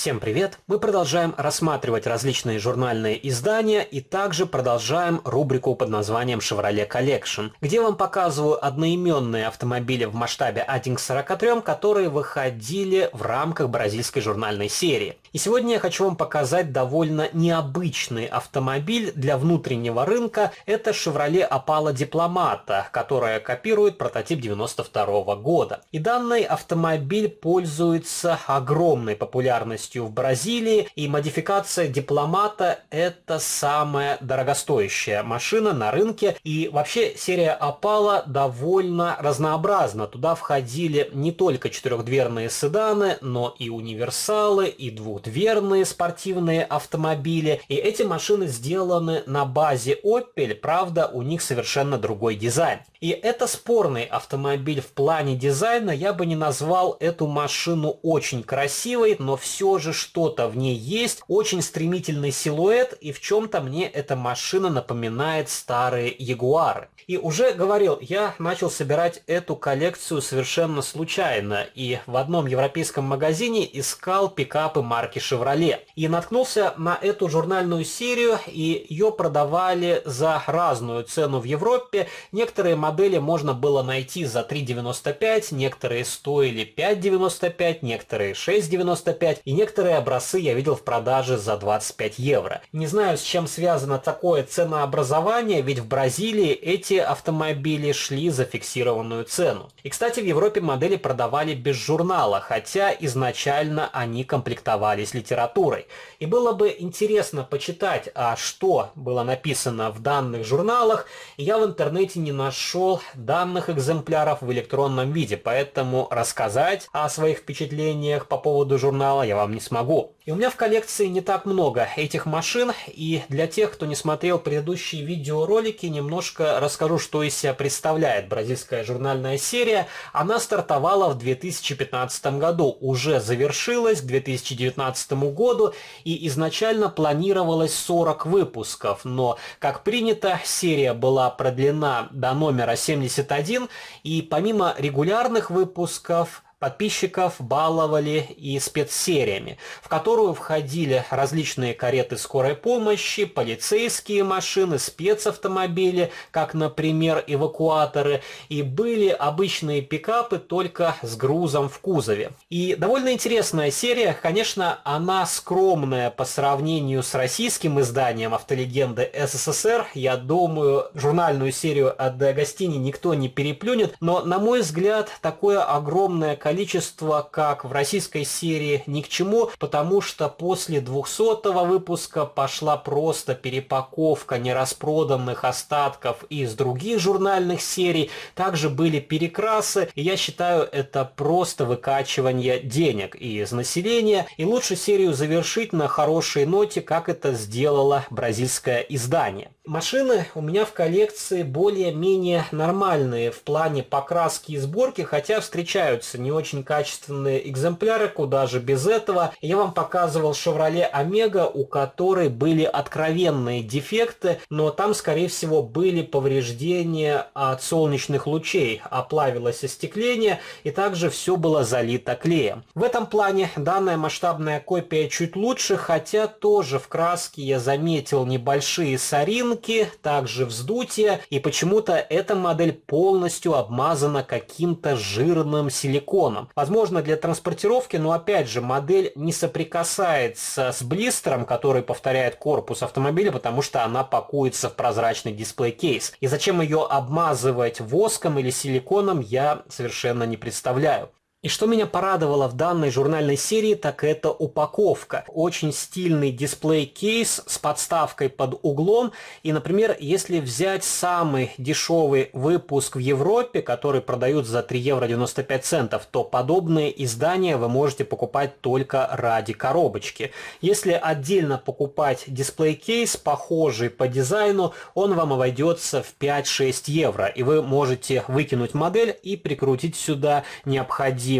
Всем привет! Мы продолжаем рассматривать различные журнальные издания и также продолжаем рубрику под названием Chevrolet Collection, где вам показываю одноименные автомобили в масштабе 1 к 43, которые выходили в рамках бразильской журнальной серии. И сегодня я хочу вам показать довольно необычный автомобиль для внутреннего рынка. Это Chevrolet Opala Diplomata, которая копирует прототип 92 года. И данный автомобиль пользуется огромной популярностью в Бразилии, и модификация Дипломата — это самая дорогостоящая машина на рынке, и вообще серия Opala довольно разнообразна. Туда входили не только четырехдверные седаны, но и универсалы, и двухдверные спортивные автомобили, и эти машины сделаны на базе Opel, правда, у них совершенно другой дизайн. И это спорный автомобиль в плане дизайна, я бы не назвал эту машину очень красивой, но все же что-то в ней есть, очень стремительный силуэт, и в чем-то мне эта машина напоминает старые Ягуары. И уже говорил, я начал собирать эту коллекцию совершенно случайно, и в одном европейском магазине искал пикапы марки Chevrolet. И наткнулся на эту журнальную серию, и ее продавали за разную цену в Европе. Некоторые модели можно было найти за 3,95, некоторые стоили 5,95, некоторые 6,95, и некоторые образцы я видел в продаже за 25 евро. Не знаю, с чем связано такое ценообразование, ведь в Бразилии эти автомобили шли за фиксированную цену. И, кстати, в Европе модели продавали без журнала, хотя изначально они комплектовались литературой. И было бы интересно почитать, что было написано в данных журналах. Я в интернете не нашел данных экземпляров в электронном виде, поэтому рассказать о своих впечатлениях по поводу журнала я вам не смогу. И у меня в коллекции не так много этих машин, и для тех, кто не смотрел предыдущие видеоролики, немножко расскажу, что из себя представляет бразильская журнальная серия. Она стартовала в 2015 году, уже завершилась к 2019 году, и изначально планировалось 40 выпусков, но, как принято, серия была продлена до номера 71, и помимо регулярных выпусков, подписчиков баловали и спецсериями, в которую входили различные кареты скорой помощи, полицейские машины, спецавтомобили, как, например, эвакуаторы, и были обычные пикапы только с грузом в кузове. И довольно интересная серия, конечно, она скромная по сравнению с российским изданием «Автолегенды СССР». Я думаю, журнальную серию от Agostini никто не переплюнет, но, на мой взгляд, такое огромное количество, как в российской серии, ни к чему, потому что после 200-го выпуска пошла просто перепаковка нераспроданных остатков из других журнальных серий. Также были перекрасы, и я считаю, это просто выкачивание денег из населения. И лучше серию завершить на хорошей ноте, как это сделало бразильское издание. Машины у меня в коллекции более-менее нормальные в плане покраски и сборки, хотя встречаются не очень качественные экземпляры, куда же без этого. Я вам показывал Chevrolet Omega, у которой были откровенные дефекты, но там, скорее всего, были повреждения от солнечных лучей, оплавилось остекление, и также все было залито клеем. В этом плане данная масштабная копия чуть лучше, хотя тоже в краске я заметил небольшие соринки, также вздутие, и почему-то эта модель полностью обмазана каким-то жирным силиконом. Возможно, для транспортировки, но опять же, модель не соприкасается с блистером, который повторяет корпус автомобиля, потому что она пакуется в прозрачный дисплей-кейс. И зачем ее обмазывать воском или силиконом, я совершенно не представляю. И что меня порадовало в данной журнальной серии, так это упаковка. Очень стильный дисплей-кейс с подставкой под углом. И, например, если взять самый дешевый выпуск в Европе, который продают за 3 евро 95 центов, то подобные издания вы можете покупать только ради коробочки. Если отдельно покупать дисплей-кейс, похожий по дизайну, он вам обойдется в 5-6 евро. И вы можете выкинуть модель и прикрутить сюда необходимое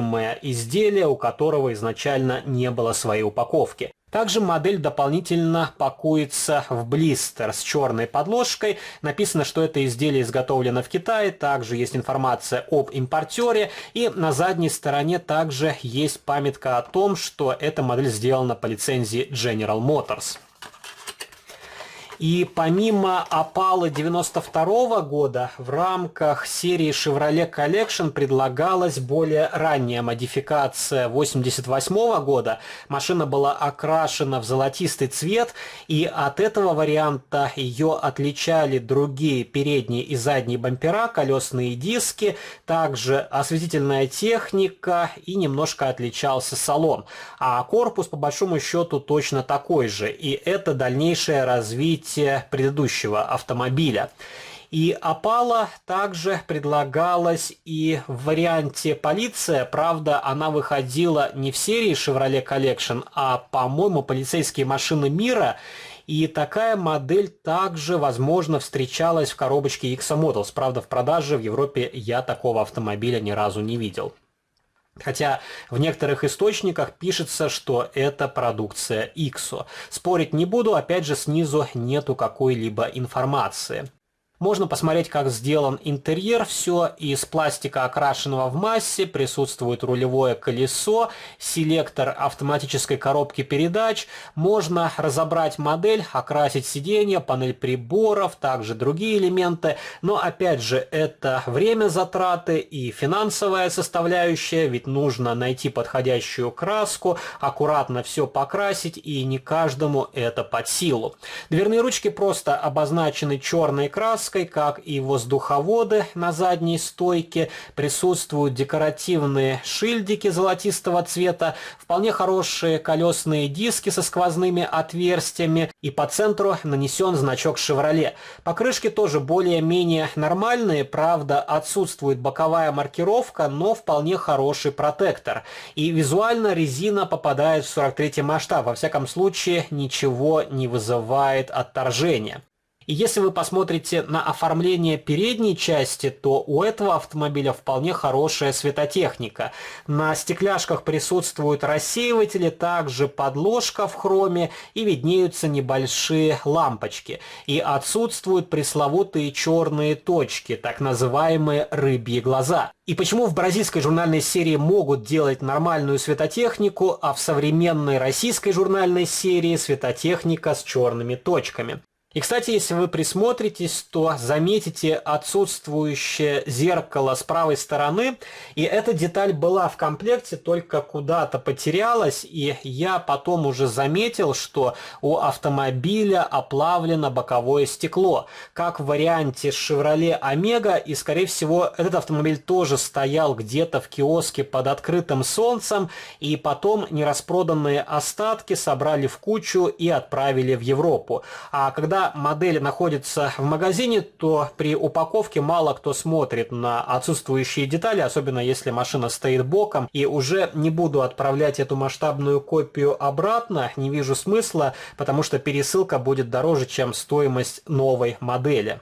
изделие, у которого изначально не было своей упаковки. Также модель дополнительно пакуется в блистер с черной подложкой. Написано, что это изделие изготовлено в Китае. Также есть информация об импортере. И на задней стороне также есть памятка о том, что эта модель сделана по лицензии General Motors. И помимо Opala 92 года, в рамках серии Chevrolet Collection предлагалась более ранняя модификация 88 года. Машина была окрашена в золотистый цвет, и от этого варианта ее отличали другие передние и задние бампера, колесные диски, также осветительная техника и немножко отличался салон. А корпус по большому счету точно такой же, и это дальнейшее развитие предыдущего автомобиля. И Opala также предлагалась и в варианте полиция, правда, она выходила не в серии Chevrolet Collection, а, по-моему, полицейские машины мира. И такая модель также, возможно, встречалась в коробочке X Models. Правда, в продаже в Европе я такого автомобиля ни разу не видел. Хотя в некоторых источниках пишется, что это продукция IXO. Спорить не буду, опять же, снизу нету какой-либо информации. Можно посмотреть, как сделан интерьер. Все из пластика, окрашенного в массе. Присутствует рулевое колесо, селектор автоматической коробки передач. Можно разобрать модель, окрасить сиденье, панель приборов, также другие элементы. Но опять же, это время затраты и финансовая составляющая, ведь нужно найти подходящую краску, аккуратно все покрасить, и не каждому это под силу. Дверные ручки просто обозначены черной краской, как и воздуховоды на задней стойке. Присутствуют декоративные шильдики золотистого цвета, вполне хорошие колесные диски со сквозными отверстиями, и по центру нанесен значок Chevrolet. Покрышки тоже более-менее нормальные, правда, отсутствует боковая маркировка, но вполне хороший протектор. И визуально резина попадает в 43 масштаб, во всяком случае ничего не вызывает отторжения. И если вы посмотрите на оформление передней части, то у этого автомобиля вполне хорошая светотехника. На стекляшках присутствуют рассеиватели, также подложка в хроме, и виднеются небольшие лампочки. И отсутствуют пресловутые черные точки, так называемые рыбьи глаза. И почему в бразильской журнальной серии могут делать нормальную светотехнику, а в современной российской журнальной серии светотехника с черными точками? И, кстати, если вы присмотритесь, то заметите отсутствующее зеркало с правой стороны. И эта деталь была в комплекте, только куда-то потерялась. И я потом уже заметил, что у автомобиля оплавлено боковое стекло, как в варианте Chevrolet Omega. И, скорее всего, этот автомобиль тоже стоял где-то в киоске под открытым солнцем. И потом нераспроданные остатки собрали в кучу и отправили в Европу. А когда модель находится в магазине, то при упаковке мало кто смотрит на отсутствующие детали, особенно если машина стоит боком. И уже не буду отправлять эту масштабную копию обратно, не вижу смысла, потому что пересылка будет дороже, чем стоимость новой модели.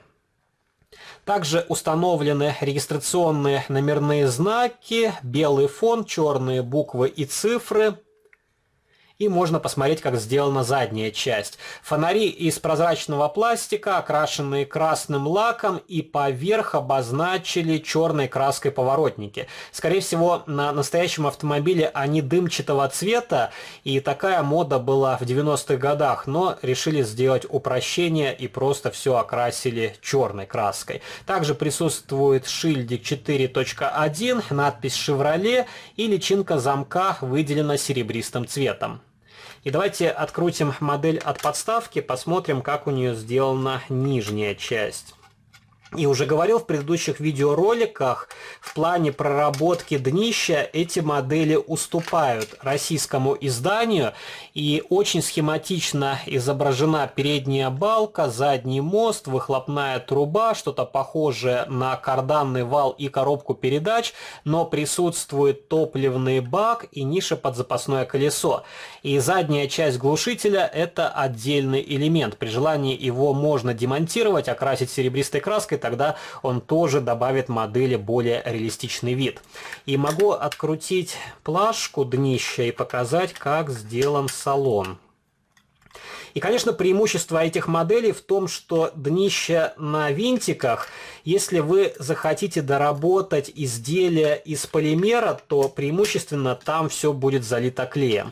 Также установлены регистрационные номерные знаки, белый фон, черные буквы и цифры. И можно посмотреть, как сделана задняя часть. Фонари из прозрачного пластика, окрашенные красным лаком, и поверх обозначили черной краской поворотники. Скорее всего, на настоящем автомобиле они дымчатого цвета, и такая мода была в 90-х годах, но решили сделать упрощение и просто все окрасили черной краской. Также присутствует шильдик 4.1, надпись Chevrolet, и личинка замка выделена серебристым цветом. И давайте открутим модель от подставки, посмотрим, как у нее сделана нижняя часть. И уже говорил в предыдущих видеороликах, в плане проработки днища эти модели уступают российскому изданию, и очень схематично изображена передняя балка, задний мост, выхлопная труба, что-то похожее на карданный вал и коробку передач, но присутствует топливный бак и ниша под запасное колесо. И задняя часть глушителя — это отдельный элемент. При желании его можно демонтировать, окрасить серебристой краской, тогда он тоже добавит модели более реалистичный вид. И могу открутить плашку днища и показать, как сделан салон. И, конечно, преимущество этих моделей в том, что днище на винтиках, если вы захотите доработать изделие из полимера, то преимущественно там все будет залито клеем.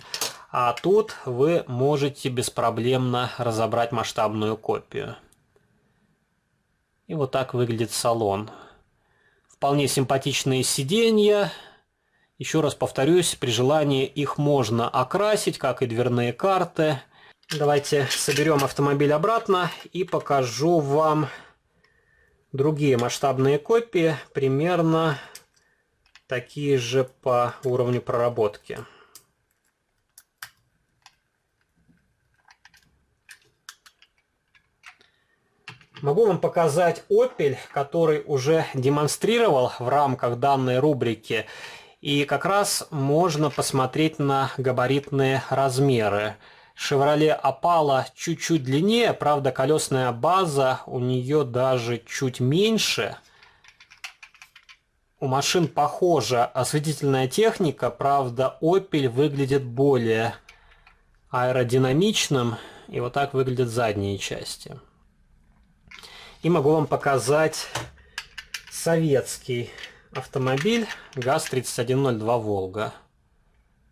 А тут вы можете беспроблемно разобрать масштабную копию. И вот так выглядит салон. Вполне симпатичные сиденья. Еще раз повторюсь, при желании их можно окрасить, как и дверные карты. Давайте соберем автомобиль обратно и покажу вам другие масштабные копии, примерно такие же по уровню проработки. Могу вам показать Opel, который уже демонстрировал в рамках данной рубрики. И как раз можно посмотреть на габаритные размеры. Chevrolet Opala чуть-чуть длиннее, правда колесная база у нее даже чуть меньше. У машин похожа осветительная техника, правда Opel выглядит более аэродинамичным. И вот так выглядят задние части. И могу вам показать советский автомобиль ГАЗ-3102 «Волга».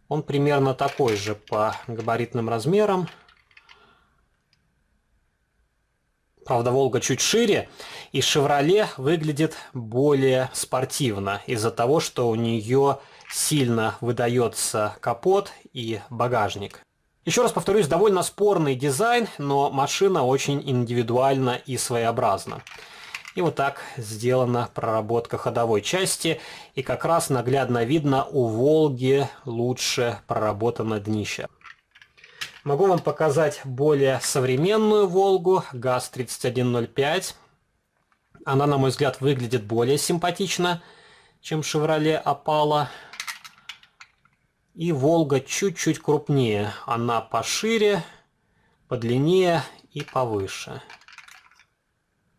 Он примерно такой же по габаритным размерам. Правда, «Волга» чуть шире, и «Шевроле» выглядит более спортивно из-за того, что у нее сильно выдается капот и багажник. Еще раз повторюсь, довольно спорный дизайн, но машина очень индивидуальна и своеобразна. И вот так сделана проработка ходовой части. И как раз наглядно видно, у «Волги» лучше проработано днище. Могу вам показать более современную «Волгу» ГАЗ-3105. Она, на мой взгляд, выглядит более симпатично, чем Chevrolet Opala. И «Волга» чуть-чуть крупнее. Она пошире, подлиннее и повыше.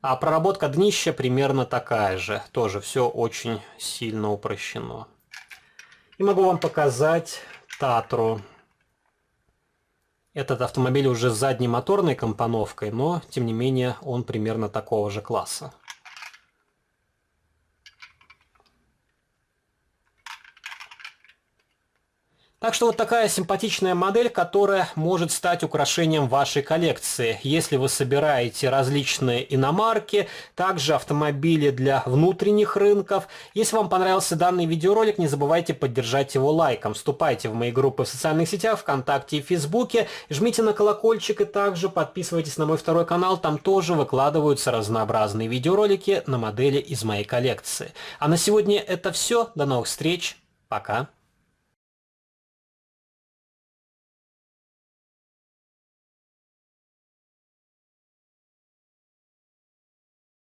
А проработка днища примерно такая же. Тоже все очень сильно упрощено. И могу вам показать Татру. Этот автомобиль уже с задней моторной компоновкой, но тем не менее он примерно такого же класса. Так что вот такая симпатичная модель, которая может стать украшением вашей коллекции, если вы собираете различные иномарки, также автомобили для внутренних рынков. Если вам понравился данный видеоролик, не забывайте поддержать его лайком. Вступайте в мои группы в социальных сетях, ВКонтакте и Фейсбуке, жмите на колокольчик и также подписывайтесь на мой второй канал, там тоже выкладываются разнообразные видеоролики на модели из моей коллекции. А на сегодня это все, до новых встреч, пока!